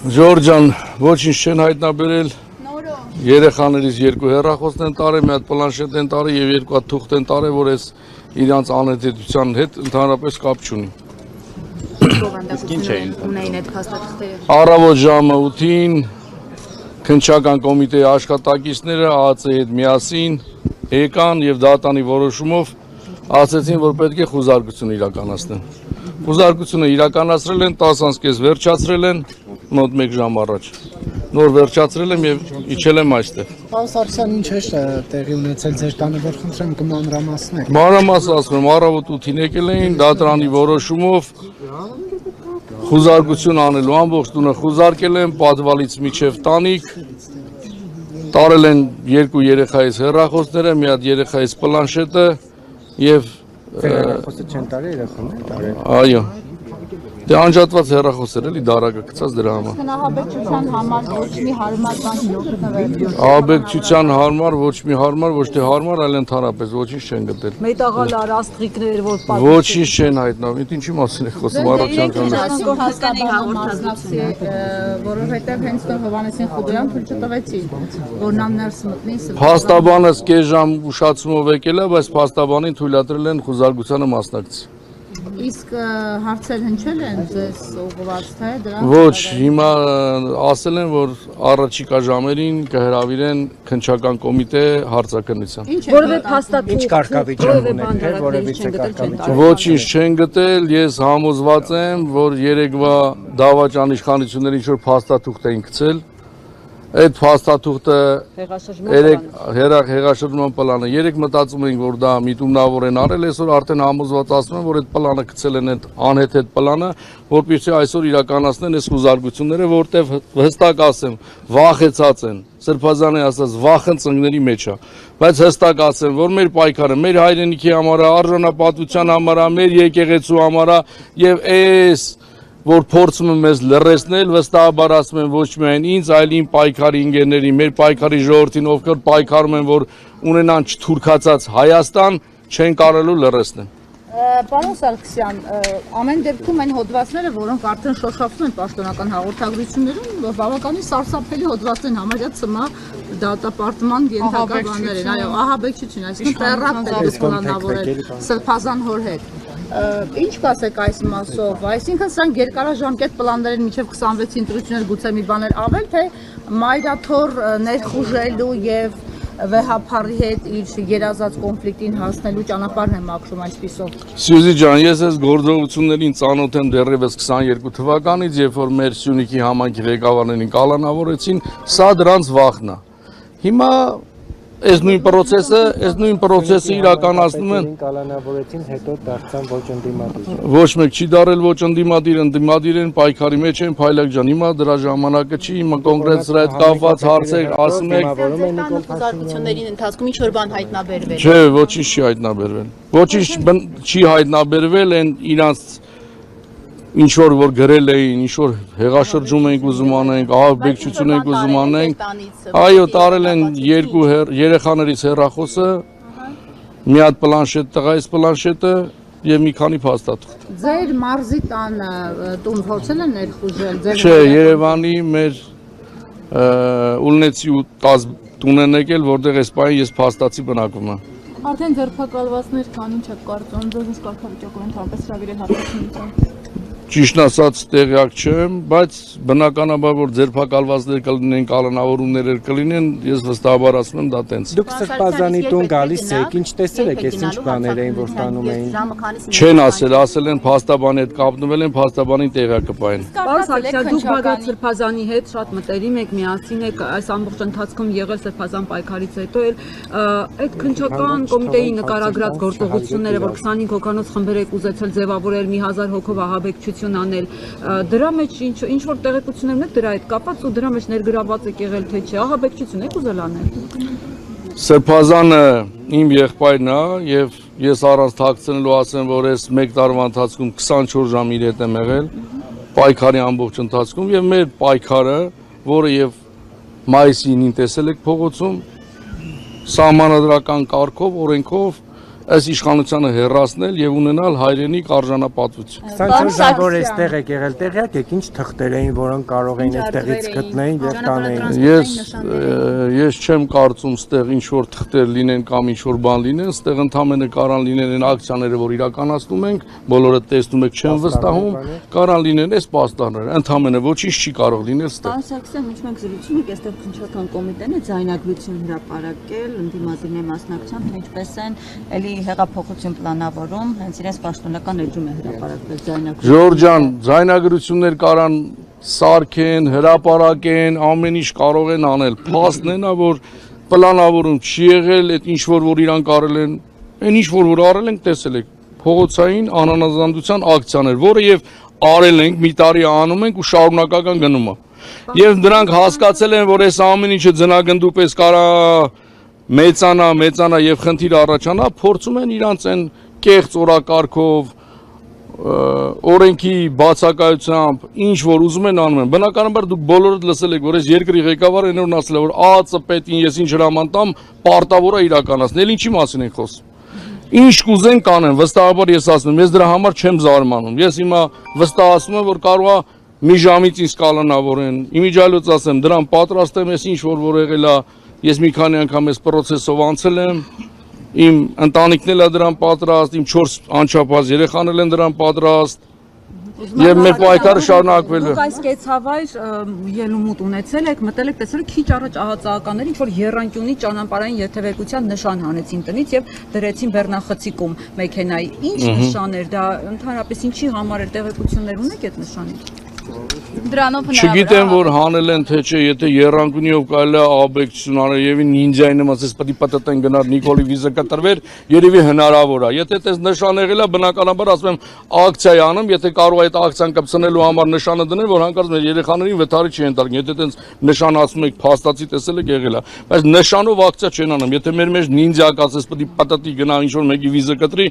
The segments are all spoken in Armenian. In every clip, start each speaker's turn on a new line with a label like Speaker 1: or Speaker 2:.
Speaker 1: Ժորժան, ոչինչ չեն հայտնաբերել, երեխաներից երկու հեռախոսն են տարել, մի հատ պլանշետ են տարել և երկու հատ թուղթ են տարել, որ այս իրանց անհետեթության հետ ընդհանրապես կապ չունի։ Առավոտ ժամը 8-ին քննչական կոմիտեի աշխատակիցները ԱԱԾ-ի հետ միասին եկան և դատանի որոշումով ասեցին, որ պետք է խուզարկություն իրականացնեն։ Խուզարկությունը իրականացրել են, 10:30 վերջացրել են, մոտ 1 ժամ առաջ։ Նոր վերջացրել եմ և իջել եմ այստեղ։
Speaker 2: Պարոն Սարգսյան, ինչ է տեղի ունեցել ձեր տանը, որ խնդրեմ կմանրամասնեք։
Speaker 1: Մանրամասն ասում եմ, առավոտ 8-ին եկել էին, դատարանի որոշումով խուզարկություն անելու, ամբողջ տունը խուզարկել են, պատվալից մինչև տանիք, տարել են երկու երեխայից հեռախոսները, մի հատ երեխայից պլանշետը և
Speaker 2: հեռախոսը չեն տարել, երեխաները տարել։
Speaker 1: Այո։ Դե անջատված հեռախոսեր էլի դարակը գցած դրա համար։
Speaker 3: Ահաբեկչության համար ոչ մի հարմար բան չգտնվել։
Speaker 1: Ահաբեկչության հարմար, ոչ մի հարմար, ոչ թե հարմար, այլ ընդհանրապես ոչինչ չեն գտել։
Speaker 3: Մետաղալար աստղիկներ, որ
Speaker 1: Ոչինչ չեն հայտնաբերել, ինչի մասին է խոսում առողջության
Speaker 3: մասնակցի, որովհետև հենց նոր Հովհաննեսին Խուդոյան թույլ չտվեցի, որ նա ներս մտնի։
Speaker 1: Փաստաբանը կես ժամ ուշացումով եկել է, բայց փաստաբանին թույլատրել են խուզարկությանը մասնակցի։
Speaker 3: Իսկ հարցեր հնչել են ձեզ ուղղված թե դրա։
Speaker 1: Ոչ, հիմա ասել են, որ առաջիկա ժամերին կհրավիրեն քննչական կոմիտե հարցաքննության։
Speaker 3: Որևէ փաստաթուղթ,
Speaker 2: Ինչ կարգավիճակ ունեք, թե որևիցե կարգավիճակ։
Speaker 1: Ոչինչ չեն գտել, ես համոզված եմ, որ երեկվա դավաճան իշխանությունները ինչ-որ փաստաթուղթ էին գցել։ Այդ փաստաթուղթը հեղաշրջման պլանը, երեք մտածում էինք, որ դա միտումնավոր են արել, այսօր արդեն համոզված ասում են, որ այդ պլանը գցել են այդ անհեթեթ պլանը, որպեսզի այսօր իրականացնեն այս խուզարկությունները, որտեղ հստակ ասեմ, վախեցած են, Սրբազանի ասած վախն ծնկների մեջ է, բայց հստակ ասեմ, որ մեր պայքարը, մեր հայրենիքի համար, արժանապատվության համար, մեր եկեղեցու համար եւ այս որ փորձում եմ մեզ լռեցնել, վստահաբար ասում եմ ոչ միայն ինձ, այլ իմ պայքարի ընկերներին, մեր պայքարի ժողովրդին, ովքեր պայքարում են, որ ունենան չթուրքացած Հայաստան, չեն կարելու լռեցնել։
Speaker 3: Պարոն Սարգսյան, ամեն դեպքում այն հոդվածները, որոնք արդեն շոշափվում են պաշտոնական հաղորդագրություններում, բավականին սարսափելի հոդվածներ են, համարյա ՑՄ դատապարտման ենթակա բաներ են, այո, ահաբեկչություն, այսինքն տեռակտ պլանավորել Սրբազան հոր հետ։ Ինչ կասեք այս մասով, այսինքն սրանք երկարաժամկետ պլաններ են մինչև 26 ընտրություններ գուցե մի բաներ ավել, թե մայրաթոռ ներխուժելու եւ վեհափարի հետ իր երազած կոնֆլիկտին հասնելու ճանապարհն է մաքրում այսպիսով։
Speaker 1: Սյուզի ջան, ես այս գործողություններին ծանոթ եմ դեռևս 22 թվականից, երբ որ մեր Սյունիքի համայնքի ղեկավարներին կալանավորեցին, սա դրանց վախն է։ Հիմա այս նույն process-ը իրականացնում են։
Speaker 2: Կալանավորեցին, հետո դարձան ոչ ընդդիմադիր։
Speaker 1: Ոչ մեկ չի դարել ոչ ընդդիմադիր, ընդդիմադիր են, պայքարի մեջ են, Փայլակ ջան, հիմա դրա ժամանակը չի, հիմա կոնկրետ սրա հետ կապված հարցեր ասում եք։
Speaker 3: Խուզարկությունների ընթացքում ինչ որ բան հայտնաբերվել։
Speaker 1: Չէ, ոչինչ չի հայտնաբերվել։ Ոչինչ չի հայտնաբերվել, են իրանց ինչ որ գրել էին, ինչ որ հեղաշրջում ենք ուզում անենք, ահաբեկչություն ենք ուզում անենք, այո, տարել են երկու երեխաներից հեռախոսը, մի հատ պլանշետ, տղայից պլանշետը եւ մի քանի փաստաթուղթ։
Speaker 3: Ձեր մարզի տանը տուն փորձել են ներխուժել, ձեր
Speaker 1: Չէ, Երևանի մեր Ուլնեցի ու 10 տուն են եկել, որտեղ այս պահին ես փաստացի բնակվում եմ։
Speaker 4: Արդեն ձերբակալվածներ կան, ինչ է կարծում, ձեզ կարգավիճակով ընդհանրապես հրավիրել հատուցումից։
Speaker 1: Ճիշտ ասած տեղյակ չեմ, բայց բնականաբար որ ձերբակալվածներ կլինեն, կալանավորումներ կլինեն, ես վստահաբար ասում եմ դա տենց։
Speaker 2: Դուք Սրբազանի տուն գալիս եք, ինչ տեսել եք, այս ինչ բաներ էին, որ տանում էին։
Speaker 1: Չեն ասել են փաստաբանի հետ կապնվել են, փաստաբանին տեղյակ կպային։
Speaker 4: Պարոն Սարգսյան, դուք բادرած Սրբազանի հետ շատ մտերիմ եք, միասին եք այս ամբողջ ընթացքում եղել Սրբազան պայքարից հետո էլ այդ քննչական կոմիտեի նկարագրած գործողությունները, որ 25 հոգանոց խմբեր եք ուզեցել ձևավորել, մի 1000 հոգով ահաբեկչություն անել, դրա մեջ ինչ որ տեղեկություններ ունեք դրա հետ կապված ու դրա մեջ ներգրաված եք եղել թե չէ, ահաբեկչություն եք ուզել անել։
Speaker 1: Սրբազանը իմ եղբայրն է եւ ես առանց թաքցնելու ասեմ, որ այս 1 տարվա ընթացքում 24 ժամ իր հետ եմ եղել պայքարի ամբողջ ընթացքում եւ մեր պայքարը, որը եւ մայիսին տեսել եք փողոցում, սահմանադրական կարգով, օրենքով այս իշխանությանը հեռացնել եւ ունենալ հայրենիք արժանապատվություն։
Speaker 2: 24 ժամ որ այստեղ եք եղել տեղյակ եք ինչ թղթեր էին, որոնք կարող էին այստեղից գտնեին եւ տանեին։
Speaker 1: Ես չեմ կարծում ստեղ ինչ որ թղթեր լինեն կամ ինչ որ բան լինեն, ստեղ ընդհանրապես կարան լինեն այն ակցիաները, որ իրականացնում ենք, բոլորը տեսնում եք, չեմ վստահում, կարան լինեն այս պաստառները, ընդհանրապես ոչինչ չի կարող լինել ստեղ։
Speaker 4: Պարոն Սարգսյան, ինչ մենք զրուցում ենք, այստեղ քննչական կոմիտեն է ձայնագրություն հրապարակել, ընդդիմադիրների մասնակցությամբ, թե ինչպես են էլի հեղափոխություն պլանավորում, հենց իրենց պաշտոնական էջում է հրապարակվել ձայնագրություն։
Speaker 1: Ժորժ ջան, ձայնագրություններ կարան սարքեն, հրապարակեն, ամեն ինչ կարող են անել։ Փաստն է նա, որ պլանավորում չի եղել, այդ ինչ որ իրանք արել են, այն ինչ որ արել ենք, տեսել եք, փողոցային անանազանդության ակցիաներ, որը եւ արել ենք, մի տարի անում ենք ու շարունակական գնում է։ Եվ նրանք հասկացել են, որ այս ամեն ինչը ձնագնդու պես կարա մեծանա եւ խնդիր առաջանա, փորձում են իրանց այն կեղծ օրակարգով, օրենքի բացակայությամբ ինչ որ ուզում են անում են։ Բնականաբար դուք բոլորդ լսել եք, որ այս երկրի ղեկավարը այնօրն ասել է, որ ԱԱԾ պետին ես ինչ հրաման տամ, պարտավոր է իրականացնել։ Ինչի մասին են խոսում։ Ինչ կուզեն կանեն, վստահաբար ես ասում եմ, ես դրա համար չեմ զարմանում։ Ես հիմա վստահացնում եմ, որ կարող է մի ժամից ինձ կալանավորեն։ Իմիջիալոց ասեմ, դրան պատրաստ եմ, ես ինչ որ եղել է, ես մի քանի անգամ այս process-ով անցել եմ, իմ ընտանիքն էլ է դրան պատրաստ, իմ 4 անչափահաս երեխաներ են դրան պատրաստ, եւ մեր պայքարը շարունակվելու է։
Speaker 4: Դուք այս կեցավայր ելումուտ ունեցել եք, մտել եք, տեսել եք քիչ առաջ ահածականներ, ինչ որ եռանկյունի ճանապարհային երթևեկության նշան հանեցին տնից եւ դրեցին Բեռնախցիկում մեքենայի։ Ինչ նշան էր դա, ընդհանրապես ինչի համար էր, տեղեկություններ ունեք այդ նշանից։
Speaker 3: Դրանով
Speaker 1: Չգիտեմ, որ հանել են թե չէ, եթե երանգունիով կարելի է աբեկցություն անել եւ նինջայի նման էս պետք է պատտեն գնար Նիկոլի վիզա կտրվեր, երևի հնարավոր է։ Եթե այդպես նշան եղել է, բնականաբար ասում եմ ակցիա անում, եթե կարող է այդ ակցիան կպցնելու համար նշանը դնել, որ հանկարծ մեր երեխաներին վթարի չի ենթարկեն։ Եթե այդպես նշան ասում եք, փաստացի տեսել եք եղել է, բայց նշանով ակցիա չեն անում։ Եթե մեր մեջ նինջա կասես պետք է պատտի գնա ինչ որ մեկի վիզա կտրի,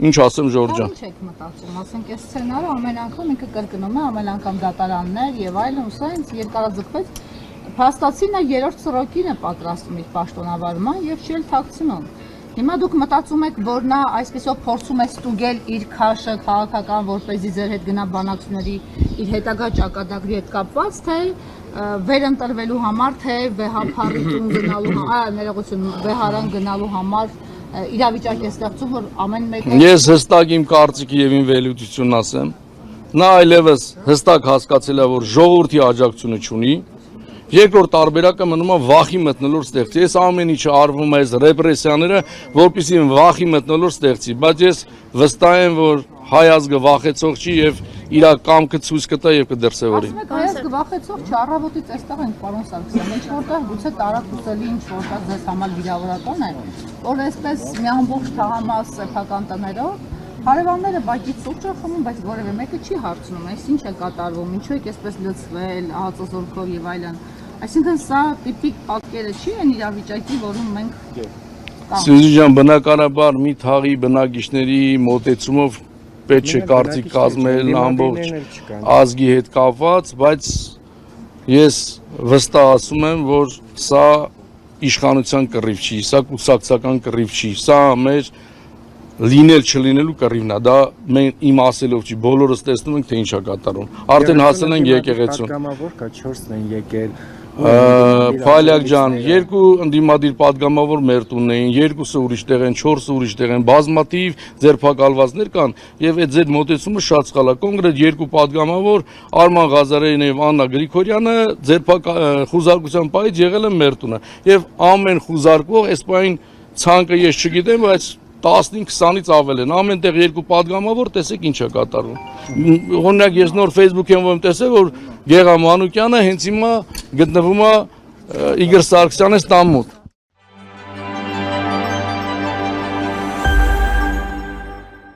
Speaker 1: ինչ ասեմ Ժորժ ջան։
Speaker 3: Ինչ եք մտածում, ասենք այս սցենարը ամեն անգամ ինքը կրկնում է, ամեն անգամ դատարաններ եւ այլն, ու սա ինձ երկարաձգվեց։ Փաստացին նա երրորդ սրոկին է պատրաստում իր պաշտոնավարման եւ չի էլ թաքցնում։ Հիմա դուք մտածում եք, որ նա այսպեսով փորձում է ստուգել իր քաշը քաղաքական, որպեսզի ձեր հետ գնա բանակցությունների իր հետագա ճակատագրի հետ կապված, թե վերընտրվելու համար, թե վեհափառի տուն գնալու համար, ներողություն, վեհարան գնալու համար իրավիճակ է ստեղծում, որ ամեն մեկը
Speaker 1: Ես հստակ իմ կարծիքի եւ իմ վերլուծությունն ասեմ։ Նա այլևս հստակ հասկացել է, որ ժողովրդի աջակցությունը չունի։ Երկրորդ տարբերակը մնում է վախի մթնոլորտ ստեղծի։ Այս ամեն ինչը արվում է այս ռեպրեսիաները, որպեսզի վախի մթնոլորտ ստեղծի, բայց ես վստահ եմ, որ հայ ազգը վախեցող չի եւ իր կամքը ցույց կտա եւ կդրսեւորի։
Speaker 3: ասում եք հայ ազգը վախեցող չի, առավոտից այստեղ ենք պարոն Սարգսյան, ինչ որտեղ գուցե տարակուսելի ինչ որտեղ ձեզ համար վիրավորական է, որ այսպես մի ամբողջ թաղամաս սեփական տներով հարևանները բակից սուրճ են խմում, բայց որևէ մեկը չի հարցնում, այս ինչ է կատարվում, ինչու եք այսպես լցվել, ահածազորքով եւ այլն։ Այսինքն սա տիպիկ պատկերը չի այն իրավիճակի, որում մենք
Speaker 1: Սյուզի ջան, բնականաբար մի թաղի բնակիչների մոտեցումով պետք չէ կարծիք կազմել ամբողջ ազգի հետ կապված, բայց ես վստահ ասում եմ, որ սա իշխանության կռիվ չի, սա կուսակցական կռիվ չի, սա մեր լինել չլինելու կռիվն է, դա մենք իմ ասելով չի, բոլորս տեսնում ենք թե ինչ է կատարում։ Արդեն հասել ենք եկեղեցուն։
Speaker 2: Պատգամավոր կա 4-ն են եկել։
Speaker 1: Փալյակ ջան, երկու ընդդիմադիր падգամավոր մեր տունն էին, երկուսը ուրիշ տեղ են, 4-ը ուրիշ տեղ են, բազմաթիվ ձերբակալվածներ կան եւ այդ ձեր մոտեցումը շատ սխալ է։ Կոնկրետ երկու падգամավոր Արման Ղազարյանն եւ Աննա Գրիգորյանը խուզարկության պայից եղել են մեր տունը եւ ամեն խուզարկվող այս պայն ցանկը ես չգիտեմ, բայց 15-20-ից ավել են, ամեն տեղ երկու падգամավոր, տեսեք ինչ է կատարվում։ Օրինակ ես նոր Facebook-ում եմ տեսել, որ Գեղամ Մանուկյանը հենց հիմա գտնվում է Իգոր Սարգսյանի տան մոտ։